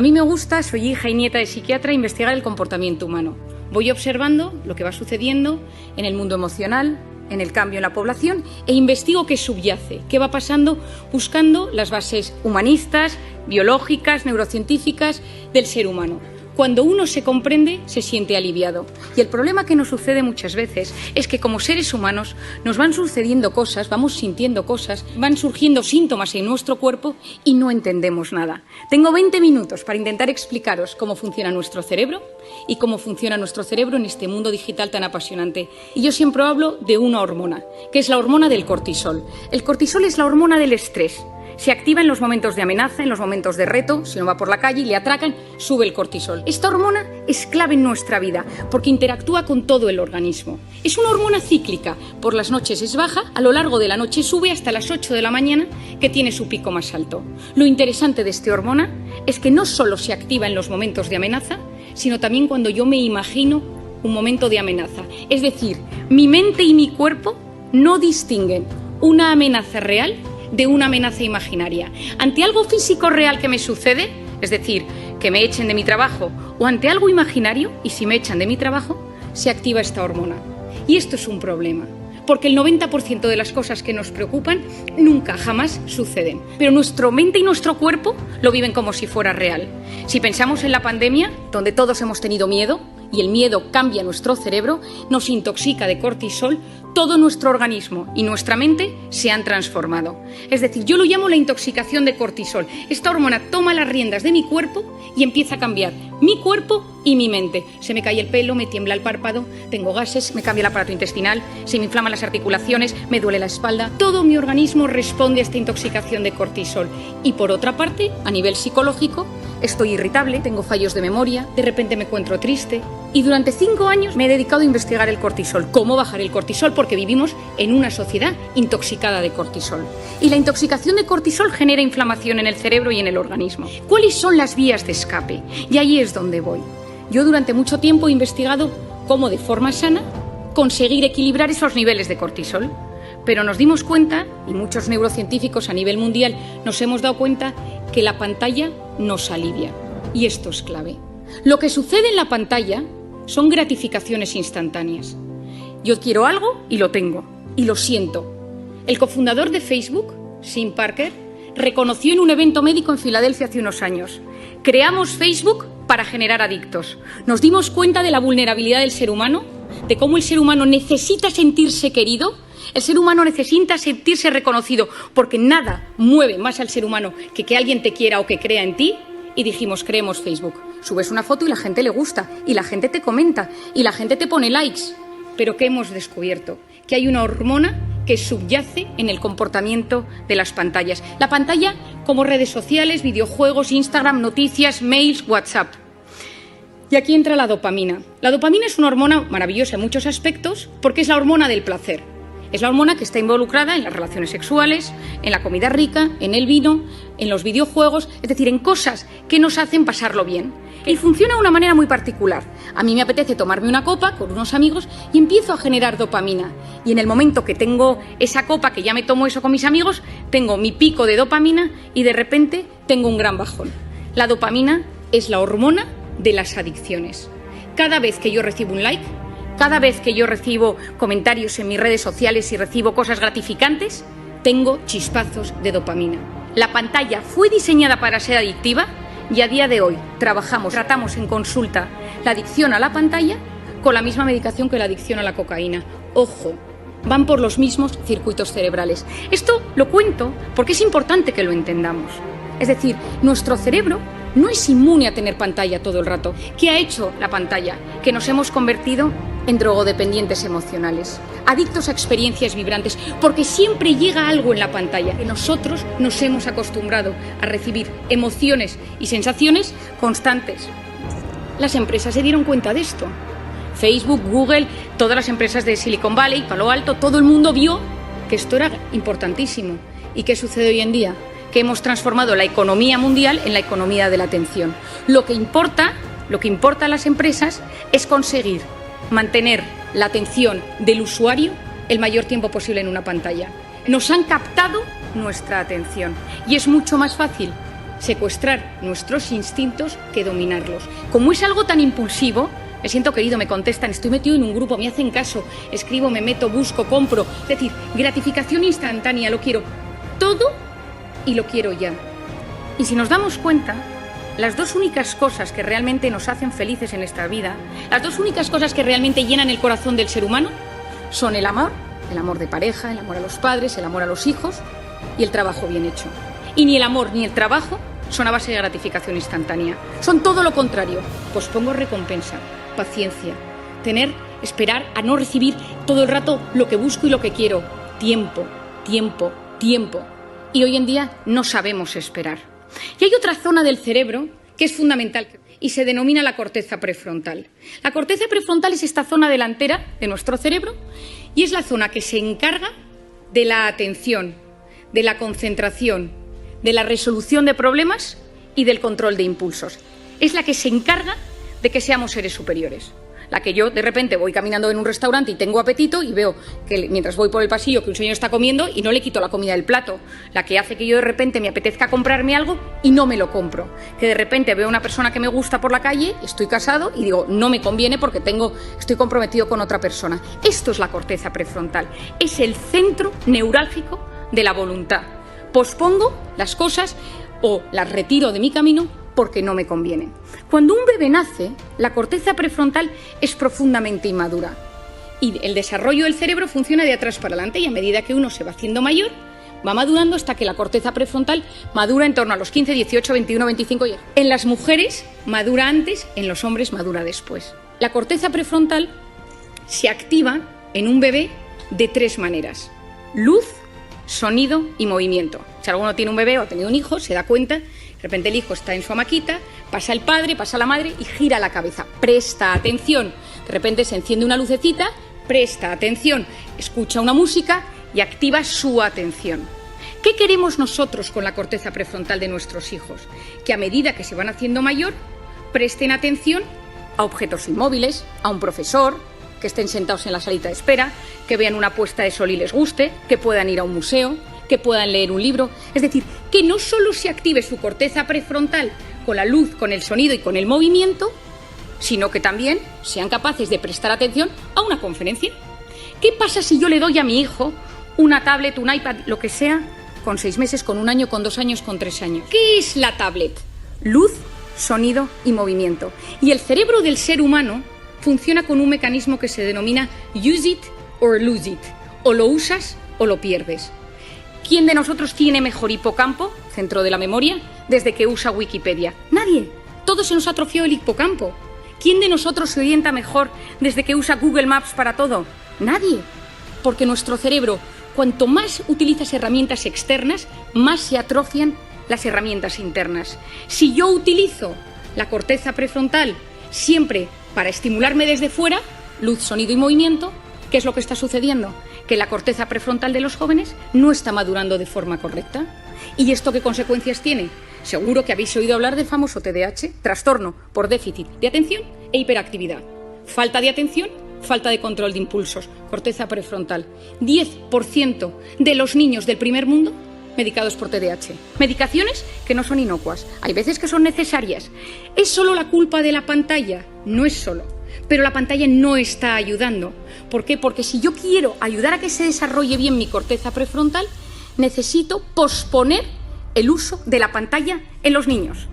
A mí me gusta, soy hija y nieta de psiquiatra, investigar el comportamiento humano. Voy observando lo que va sucediendo en el mundo emocional, en el cambio en la población, e investigo qué subyace, qué va pasando, buscando las bases humanistas, biológicas, neurocientíficas del ser humano. Cuando uno se comprende, se siente aliviado. Y el problema que nos sucede muchas veces es que como seres humanos nos van sucediendo cosas, vamos sintiendo cosas, van surgiendo síntomas en nuestro cuerpo y no entendemos nada. Tengo 20 minutos para intentar explicaros cómo funciona nuestro cerebro y cómo funciona nuestro cerebro en este mundo digital tan apasionante. Y yo siempre hablo de una hormona, que es la hormona del cortisol. El cortisol es la hormona del estrés. Se activa en los momentos de amenaza, en los momentos de reto. Si uno va por la calle y le atracan, sube el cortisol. Esta hormona es clave en nuestra vida porque interactúa con todo el organismo. Es una hormona cíclica. Por las noches es baja, a lo largo de la noche sube hasta las 8 de la mañana, que tiene su pico más alto. Lo interesante de esta hormona es que no solo se activa en los momentos de amenaza, sino también cuando yo me imagino un momento de amenaza. Es decir, mi mente y mi cuerpo no distinguen una amenaza real de una amenaza imaginaria. Ante algo físico real que me sucede, es decir, que me echen de mi trabajo, o ante algo imaginario, y si me echan de mi trabajo, se activa esta hormona. Y esto es un problema, porque el 90% de las cosas que nos preocupan nunca, jamás suceden. Pero nuestra mente y nuestro cuerpo lo viven como si fuera real. Si pensamos en la pandemia, donde todos hemos tenido miedo, y el miedo cambia nuestro cerebro, nos intoxica de cortisol, todo nuestro organismo y nuestra mente se han transformado. Es decir, yo lo llamo la intoxicación de cortisol. Esta hormona toma las riendas de mi cuerpo y empieza a cambiar mi cuerpo y mi mente. Se me cae el pelo, me tiembla el párpado, tengo gases, me cambia el aparato intestinal, se me inflaman las articulaciones, me duele la espalda. Todo mi organismo responde a esta intoxicación de cortisol. Y por otra parte, a nivel psicológico, estoy irritable, tengo fallos de memoria, de repente me encuentro triste. Y durante 5 años me he dedicado a investigar el cortisol, cómo bajar el cortisol, porque vivimos en una sociedad intoxicada de cortisol. Y la intoxicación de cortisol genera inflamación en el cerebro y en el organismo. ¿Cuáles son las vías de escape? Y ahí es donde voy. Yo durante mucho tiempo he investigado cómo de forma sana conseguir equilibrar esos niveles de cortisol. Pero nos dimos cuenta, y muchos neurocientíficos a nivel mundial nos hemos dado cuenta, que la pantalla nos alivia. Y esto es clave. Lo que sucede en la pantalla son gratificaciones instantáneas. Yo quiero algo y lo tengo, y lo siento. El cofundador de Facebook, Tim Parker, reconoció en un evento médico en Filadelfia hace unos años: creamos Facebook para generar adictos. Nos dimos cuenta de la vulnerabilidad del ser humano, de cómo el ser humano necesita sentirse querido. El ser humano necesita sentirse reconocido, porque nada mueve más al ser humano que alguien te quiera o que crea en ti. Y dijimos, creemos Facebook. Subes una foto y la gente le gusta, y la gente te comenta, y la gente te pone likes. Pero ¿qué hemos descubierto? Que hay una hormona que subyace en el comportamiento de las pantallas. La pantalla como redes sociales, videojuegos, Instagram, noticias, mails, WhatsApp. Y aquí entra la dopamina. La dopamina es una hormona maravillosa en muchos aspectos porque es la hormona del placer. Es la hormona que está involucrada en las relaciones sexuales, en la comida rica, en el vino, en los videojuegos, es decir, en cosas que nos hacen pasarlo bien. Y funciona de una manera muy particular. A mí me apetece tomarme una copa con unos amigos y empiezo a generar dopamina. Y en el momento que tengo esa copa, que ya me tomo eso con mis amigos, tengo mi pico de dopamina y de repente tengo un gran bajón. La dopamina es la hormona de las adicciones. Cada vez que yo recibo un like, cada vez que yo recibo comentarios en mis redes sociales y recibo cosas gratificantes, tengo chispazos de dopamina. La pantalla fue diseñada para ser adictiva y a día de hoy tratamos en consulta la adicción a la pantalla con la misma medicación que la adicción a la cocaína. Ojo, van por los mismos circuitos cerebrales. Esto lo cuento porque es importante que lo entendamos. Es decir, nuestro cerebro no es inmune a tener pantalla todo el rato. ¿Qué ha hecho la pantalla? Que nos hemos convertido en drogodependientes emocionales, adictos a experiencias vibrantes, porque siempre llega algo en la pantalla, que nosotros nos hemos acostumbrado a recibir emociones y sensaciones constantes. Las empresas se dieron cuenta de esto. Facebook, Google, todas las empresas de Silicon Valley, Palo Alto, todo el mundo vio que esto era importantísimo. ¿Y qué sucede hoy en día? Que hemos transformado la economía mundial en la economía de la atención. Lo que importa a las empresas es conseguir mantener la atención del usuario el mayor tiempo posible en una pantalla. Nos han captado nuestra atención y es mucho más fácil secuestrar nuestros instintos que dominarlos. Como es algo tan impulsivo, me siento querido, me contestan, estoy metido en un grupo, me hacen caso, escribo, me meto, busco, compro. Es decir, gratificación instantánea, lo quiero todo y lo quiero ya. Y si nos damos cuenta, las dos únicas cosas que realmente nos hacen felices en esta vida, las dos únicas cosas que realmente llenan el corazón del ser humano, son el amor de pareja, el amor a los padres, el amor a los hijos y el trabajo bien hecho. Y ni el amor ni el trabajo son a base de gratificación instantánea. Son todo lo contrario. Pospongo recompensa, paciencia, esperar a no recibir todo el rato lo que busco y lo que quiero. Tiempo, tiempo, tiempo. Y hoy en día no sabemos esperar. Y hay otra zona del cerebro que es fundamental y se denomina la corteza prefrontal. La corteza prefrontal es esta zona delantera de nuestro cerebro y es la zona que se encarga de la atención, de la concentración, de la resolución de problemas y del control de impulsos. Es la que se encarga de que seamos seres superiores. La que yo de repente voy caminando en un restaurante y tengo apetito y veo que mientras voy por el pasillo que un señor está comiendo y no le quito la comida del plato. La que hace que yo de repente me apetezca comprarme algo y no me lo compro. Que de repente veo a una persona que me gusta por la calle, estoy casado y digo, no me conviene porque estoy comprometido con otra persona. Esto es la corteza prefrontal. Es el centro neurálgico de la voluntad. Pospongo las cosas o las retiro de mi camino porque no me conviene. Cuando un bebé nace, la corteza prefrontal es profundamente inmadura y el desarrollo del cerebro funciona de atrás para adelante y a medida que uno se va haciendo mayor, va madurando hasta que la corteza prefrontal madura en torno a los 15, 18, 21, 25 años. En las mujeres madura antes, en los hombres madura después. La corteza prefrontal se activa en un bebé de tres maneras: luz, sonido y movimiento. Si alguno tiene un bebé o ha tenido un hijo, se da cuenta, de repente el hijo está en su hamaquita, pasa el padre, pasa la madre y gira la cabeza. Presta atención. De repente se enciende una lucecita, presta atención, escucha una música y activa su atención. ¿Qué queremos nosotros con la corteza prefrontal de nuestros hijos? Que a medida que se van haciendo mayor, presten atención a objetos inmóviles, a un profesor, que estén sentados en la salita de espera, que vean una puesta de sol y les guste, que puedan ir a un museo, que puedan leer un libro. Es decir, que no solo se active su corteza prefrontal con la luz, con el sonido y con el movimiento, sino que también sean capaces de prestar atención a una conferencia. ¿Qué pasa si yo le doy a mi hijo una tablet, un iPad, lo que sea, con 6 meses, con 1 año, con 2 años, con 3 años? ¿Qué es la tablet? Luz, sonido y movimiento. Y el cerebro del ser humano funciona con un mecanismo que se denomina use it or lose it. O lo usas o lo pierdes. ¿Quién de nosotros tiene mejor hipocampo, centro de la memoria, desde que usa Wikipedia? Nadie. Todos se nos atrofió el hipocampo. ¿Quién de nosotros se orienta mejor desde que usa Google Maps para todo? Nadie. Porque nuestro cerebro, cuanto más utilizas herramientas externas, más se atrofian las herramientas internas. Si yo utilizo la corteza prefrontal siempre para estimularme desde fuera, luz, sonido y movimiento, ¿qué es lo que está sucediendo? Que la corteza prefrontal de los jóvenes no está madurando de forma correcta. ¿Y esto qué consecuencias tiene? Seguro que habéis oído hablar del famoso TDAH, trastorno por déficit de atención e hiperactividad. Falta de atención, falta de control de impulsos, corteza prefrontal. 10% de los niños del primer mundo medicados por TDAH. Medicaciones que no son inocuas, hay veces que son necesarias. ¿Es solo la culpa de la pantalla? No es solo. Pero la pantalla no está ayudando. ¿Por qué? Porque si yo quiero ayudar a que se desarrolle bien mi corteza prefrontal, necesito posponer el uso de la pantalla en los niños.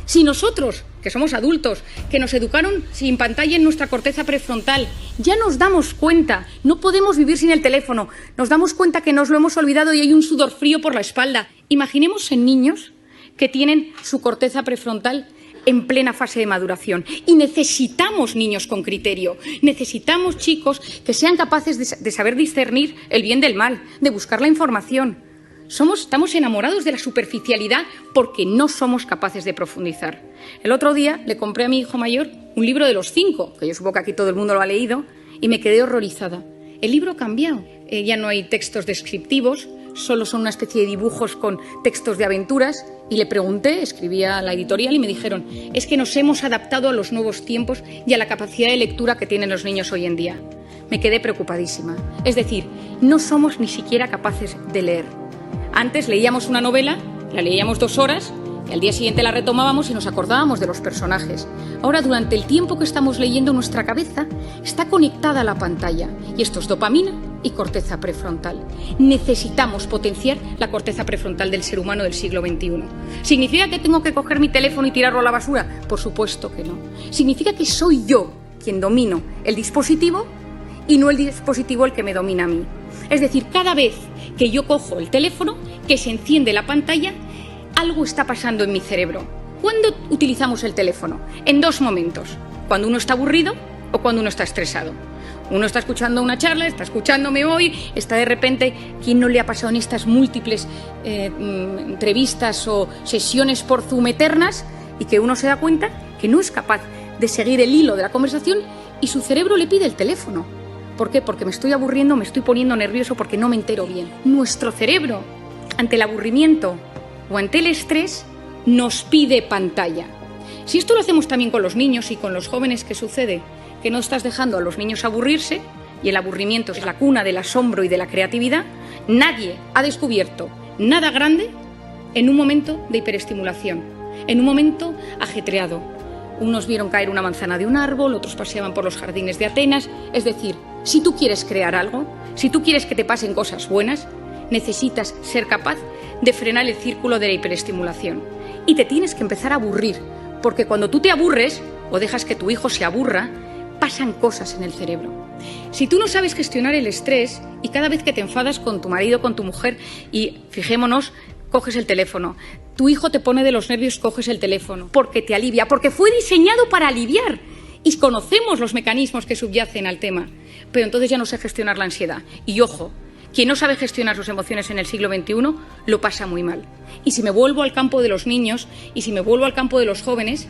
Si nosotros, que somos adultos, que nos educaron sin pantalla en nuestra corteza prefrontal, ya nos damos cuenta, no podemos vivir sin el teléfono, nos damos cuenta que nos lo hemos olvidado y hay un sudor frío por la espalda. Imaginemos en niños que tienen su corteza prefrontal en plena fase de maduración. Y necesitamos niños con criterio, necesitamos chicos que sean capaces de saber discernir el bien del mal, de buscar la información. Estamos enamorados de la superficialidad porque no somos capaces de profundizar. El otro día le compré a mi hijo mayor un libro de los 5, que yo supongo que aquí todo el mundo lo ha leído, y me quedé horrorizada. El libro ha cambiado. Ya no hay textos descriptivos, solo son una especie de dibujos con textos de aventuras. Y le pregunté, escribí a la editorial y me dijeron, es que nos hemos adaptado a los nuevos tiempos y a la capacidad de lectura que tienen los niños hoy en día. Me quedé preocupadísima. Es decir, no somos ni siquiera capaces de leer. Antes leíamos una novela, la leíamos 2 horas Y al día siguiente la retomábamos y nos acordábamos de los personajes. Ahora, durante el tiempo que estamos leyendo, nuestra cabeza está conectada a la pantalla. Y esto es dopamina y corteza prefrontal. Necesitamos potenciar la corteza prefrontal del ser humano del siglo XXI. ¿Significa que tengo que coger mi teléfono y tirarlo a la basura? Por supuesto que no. Significa que soy yo quien domino el dispositivo y no el dispositivo el que me domina a mí. Es decir, cada vez que yo cojo el teléfono, que se enciende la pantalla, algo está pasando en mi cerebro. ¿Cuándo utilizamos el teléfono? En dos momentos. Cuando uno está aburrido o cuando uno está estresado. Uno está escuchando una charla, está escuchándome hoy, está de repente, ¿quién no le ha pasado en estas múltiples entrevistas o sesiones por Zoom eternas? Y que uno se da cuenta que no es capaz de seguir el hilo de la conversación y su cerebro le pide el teléfono. ¿Por qué? Porque me estoy aburriendo, me estoy poniendo nervioso porque no me entero bien. Nuestro cerebro, ante el aburrimiento o ante el estrés, nos pide pantalla. Si esto lo hacemos también con los niños y con los jóvenes, ¿qué sucede? Que no estás dejando a los niños aburrirse, y el aburrimiento es la cuna del asombro y de la creatividad. Nadie ha descubierto nada grande en un momento de hiperestimulación, en un momento ajetreado. Unos vieron caer una manzana de un árbol, otros paseaban por los jardines de Atenas. Es decir, si tú quieres crear algo, si tú quieres que te pasen cosas buenas, necesitas ser capaz de frenar el círculo de la hiperestimulación. Y te tienes que empezar a aburrir, porque cuando tú te aburres o dejas que tu hijo se aburra, pasan cosas en el cerebro. Si tú no sabes gestionar el estrés y cada vez que te enfadas con tu marido, con tu mujer y, fijémonos, coges el teléfono, tu hijo te pone de los nervios, coges el teléfono, porque te alivia, porque fue diseñado para aliviar y conocemos los mecanismos que subyacen al tema, pero entonces ya no sé gestionar la ansiedad. Y ojo, quien no sabe gestionar sus emociones en el siglo XXI lo pasa muy mal. Y si me vuelvo al campo de los niños y si me vuelvo al campo de los jóvenes,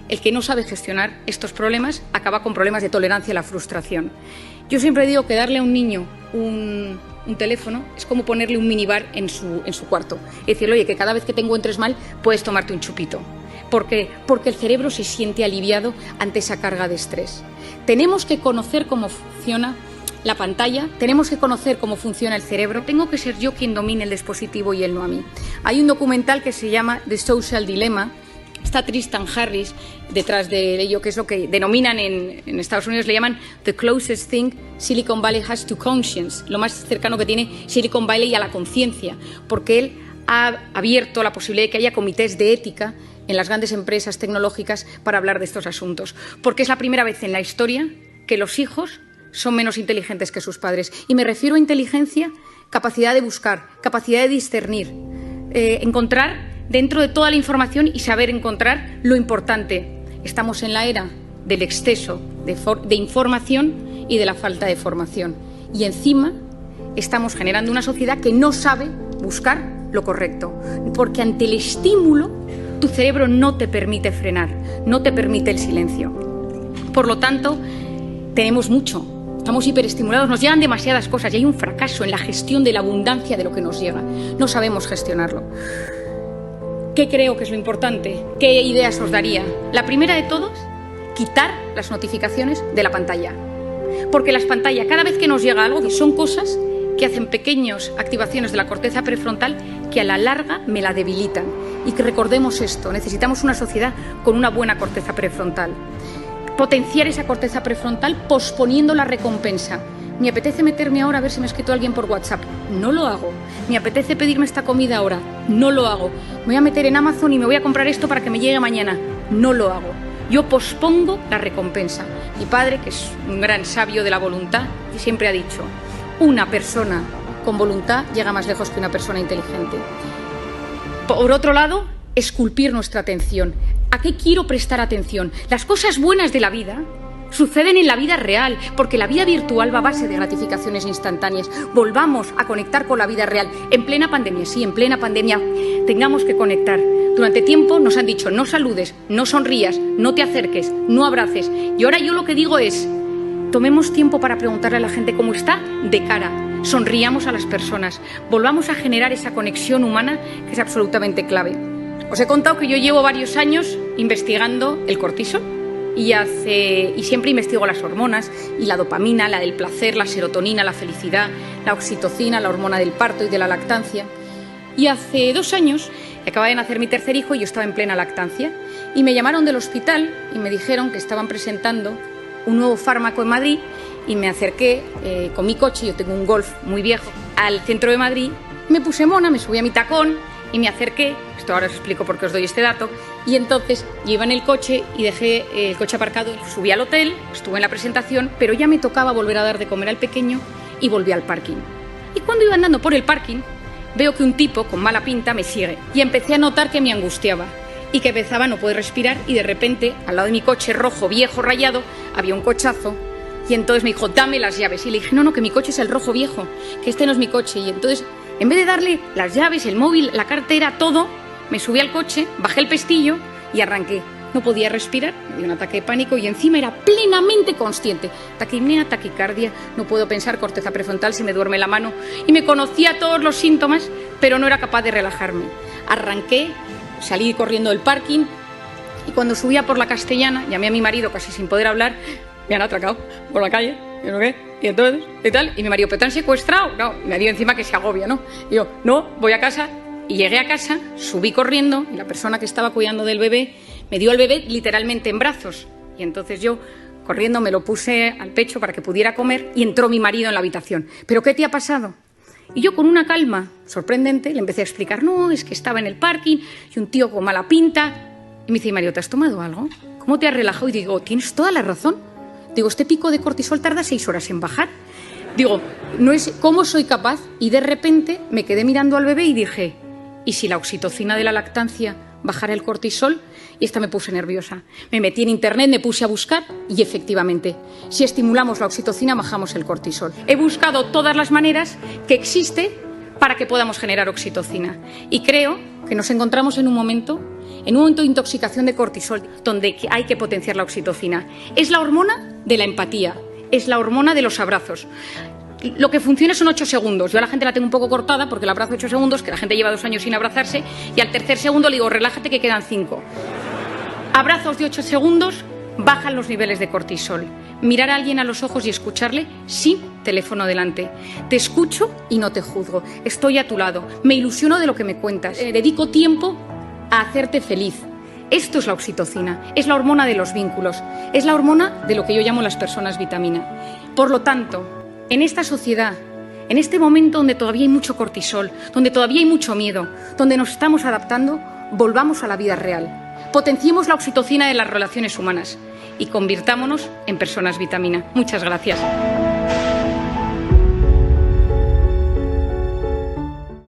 el que no sabe gestionar estos problemas acaba con problemas de tolerancia a la frustración. Yo siempre digo que darle a un niño un teléfono es como ponerle un minibar en su cuarto. Y decirle, oye, que cada vez que te encuentres mal puedes tomarte un chupito. Porque el cerebro se siente aliviado ante esa carga de estrés. Tenemos que conocer cómo funciona la pantalla, tenemos que conocer cómo funciona el cerebro. Tengo que ser yo quien domine el dispositivo y él no a mí. Hay un documental que se llama The Social Dilemma. Está Tristan Harris detrás de ello, que es lo que denominan en Estados Unidos, le llaman the closest thing Silicon Valley has to conscience, lo más cercano que tiene Silicon Valley a la conciencia, porque él ha abierto la posibilidad de que haya comités de ética en las grandes empresas tecnológicas para hablar de estos asuntos, porque es la primera vez en la historia que los hijos son menos inteligentes que sus padres. Y me refiero a inteligencia, capacidad de buscar, capacidad de discernir, encontrar dentro de toda la información y saber encontrar lo importante. Estamos en la era del exceso de información y de la falta de formación. Y encima estamos generando una sociedad que no sabe buscar lo correcto. Porque ante el estímulo, tu cerebro no te permite frenar, no te permite el silencio. Por lo tanto, tenemos mucho. Estamos hiperestimulados, nos llegan demasiadas cosas y hay un fracaso en la gestión de la abundancia de lo que nos llega. No sabemos gestionarlo. ¿Qué creo que es lo importante? ¿Qué ideas os daría? La primera de todos, quitar las notificaciones de la pantalla. Porque las pantallas, cada vez que nos llega algo, son cosas que hacen pequeñas activaciones de la corteza prefrontal que a la larga me la debilitan. Y que recordemos esto, necesitamos una sociedad con una buena corteza prefrontal. Potenciar esa corteza prefrontal posponiendo la recompensa. Me apetece meterme ahora a ver si me ha escrito alguien por WhatsApp. No lo hago. Me apetece pedirme esta comida ahora. No lo hago. Me voy a meter en Amazon y me voy a comprar esto para que me llegue mañana. No lo hago. Yo pospongo la recompensa. Mi padre, que es un gran sabio de la voluntad, siempre ha dicho, una persona con voluntad llega más lejos que una persona inteligente. Por otro lado, esculpir nuestra atención. ¿A qué quiero prestar atención? Las cosas buenas de la vida suceden en la vida real, porque la vida virtual va a base de gratificaciones instantáneas. Volvamos a conectar con la vida real. En plena pandemia, sí, en plena pandemia, tengamos que conectar. Durante tiempo nos han dicho, no saludes, no sonrías, no te acerques, no abraces. Y ahora yo lo que digo es, tomemos tiempo para preguntarle a la gente cómo está de cara. Sonriamos a las personas. Volvamos a generar esa conexión humana que es absolutamente clave. Os he contado que yo llevo varios años investigando el cortisol y siempre investigo las hormonas y la dopamina, la del placer, la serotonina, la felicidad, la oxitocina, la hormona del parto y de la lactancia. Y hace 2 años Acababa de nacer mi tercer hijo y yo estaba en plena lactancia. Y me llamaron del hospital y me dijeron que estaban presentando un nuevo fármaco en Madrid y me acerqué con mi coche, yo tengo un Golf muy viejo, al centro de Madrid. Me puse mona, me subí a mi tacón y me acerqué, esto ahora os explico por qué os doy este dato, y entonces yo iba en el coche y dejé el coche aparcado, subí al hotel, estuve en la presentación, pero ya me tocaba volver a dar de comer al pequeño y volví al parking. Y cuando iba andando por el parking, veo que un tipo con mala pinta me sigue y empecé a notar que me angustiaba y que empezaba a no poder respirar y de repente, al lado de mi coche rojo, viejo, rayado, había un cochazo y entonces me dijo, dame las llaves. Y le dije, no, que mi coche es el rojo viejo, que este no es mi coche. Y entonces, en vez de darle las llaves, el móvil, la cartera, todo, me subí al coche, bajé el pestillo y arranqué. No podía respirar, me dio un ataque de pánico y encima era plenamente consciente. Taquipnea, taquicardia, no puedo pensar, corteza prefrontal, se me duerme la mano. Y me conocía todos los síntomas, pero no era capaz de relajarme. Arranqué, salí corriendo del parking y cuando subía por la Castellana, llamé a mi marido casi sin poder hablar, me han atracado por la calle, ¿y no qué? Y entonces, y tal, y mi marido, ¿pero te han secuestrado? No, me dio encima que se agobia, ¿no? Y yo, no, voy a casa. Y llegué a casa, subí corriendo y la persona que estaba cuidando del bebé me dio al bebé literalmente en brazos. Y entonces yo, corriendo, me lo puse al pecho para que pudiera comer y entró mi marido en la habitación. ¿Pero qué te ha pasado? Y yo con una calma sorprendente le empecé a explicar, no, es que estaba en el parking y un tío con mala pinta. Y me dice, Mario, ¿te has tomado algo? ¿Cómo te has relajado? Y digo, tienes toda la razón. Digo, este pico de cortisol tarda 6 horas en bajar. Digo, no es cómo soy capaz. Y de repente me quedé mirando al bebé y dije, ¿y si la oxitocina de la lactancia bajara el cortisol? Y esta me puse nerviosa. Me metí en internet, me puse a buscar y efectivamente, si estimulamos la oxitocina, bajamos el cortisol. He buscado todas las maneras que existe para que podamos generar oxitocina. Y creo que nos encontramos en un momento de intoxicación de cortisol, donde hay que potenciar la oxitocina. Es la hormona de la empatía, es la hormona de los abrazos. Lo que funciona son 8 segundos. Yo a la gente la tengo un poco cortada porque la abrazo 8 segundos, que la gente lleva 2 años sin abrazarse, y al tercer segundo le digo, relájate que quedan 5. Abrazos de 8 segundos bajan los niveles de cortisol. Mirar a alguien a los ojos y escucharle sin teléfono delante. Te escucho y no te juzgo. Estoy a tu lado. Me ilusiono de lo que me cuentas. Dedico tiempo a hacerte feliz. Esto es la oxitocina. Es la hormona de los vínculos. Es la hormona de lo que yo llamo las personas vitamina. Por lo tanto, en esta sociedad, en este momento donde todavía hay mucho cortisol, donde todavía hay mucho miedo, donde nos estamos adaptando, volvamos a la vida real. Potenciemos la oxitocina de las relaciones humanas y convirtámonos en personas vitamina. Muchas gracias.